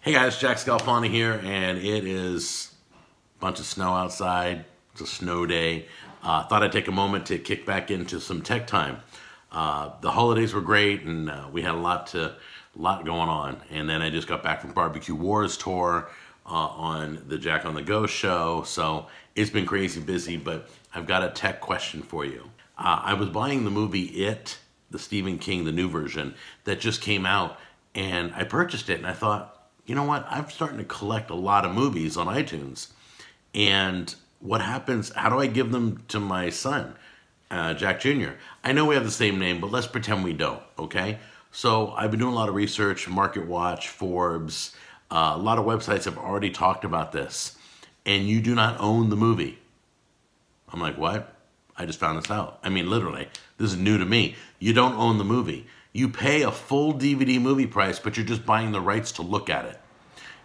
Hey guys, Jack Scalfani here, and it is a bunch of snow outside. It's a snow day. Thought I'd take a moment to kick back into some tech time. The holidays were great, and we had a lot going on. And then I just got back from Barbecue Wars tour on the Jack on the Go show, so it's been crazy busy. But I've got a tech question for you. I was buying the movie It, the Stephen King, the new version that just came out, and I purchased it, and I thought, you know what? I'm starting to collect a lot of movies on iTunes. And what happens, how do I give them to my son, Jack Jr.? I know we have the same name, but let's pretend we don't, okay? So I've been doing a lot of research, Market Watch, Forbes, a lot of websites have already talked about this. And you do not own the movie. I'm like, what? I just found this out. I mean, literally, this is new to me. You don't own the movie. You pay a full DVD movie price, but you're just buying the rights to look at it.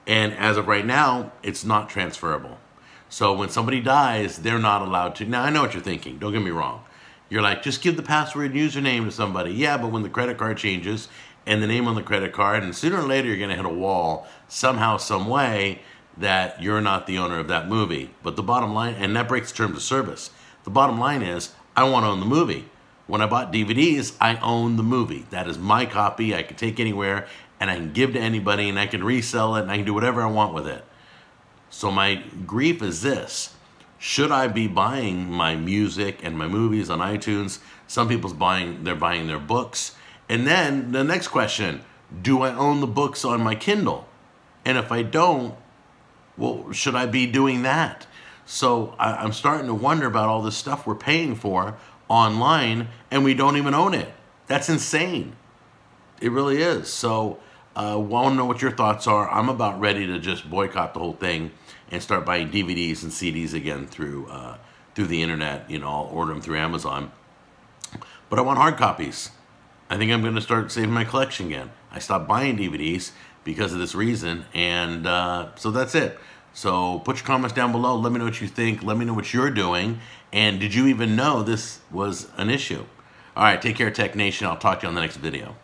And as of right now, it's not transferable. So when somebody dies, they're not allowed to. Now, I know what you're thinking. Don't get me wrong. You're like, just give the password and username to somebody. Yeah, but when the credit card changes and the name on the credit card, and sooner or later you're going to hit a wall somehow, some way that you're not the owner of that movie. But the bottom line, and that breaks terms of service. The bottom line is, I want to own the movie. When I bought DVDs, I own the movie. That is my copy. I can take anywhere, and I can give to anybody, and I can resell it, and I can do whatever I want with it. So my grief is this. Should I be buying my music and my movies on iTunes? Some people's they're buying their books. And then the next question, do I own the books on my Kindle? And if I don't, well, should I be doing that? So I'm starting to wonder about all this stuff we're paying for online, and we don't even own it. That's insane. It really is. So I want to know what your thoughts are. I'm about ready to just boycott the whole thing and start buying DVDs and CDs again through the internet. You know, I'll order them through Amazon. But I want hard copies. I think I'm going to start saving my collection again. I stopped buying DVDs because of this reason, and so that's it. So put your comments down below. Let me know what you think. Let me know what you're doing. And did you even know this was an issue? All right, take care, Tech Nation. I'll talk to you on the next video.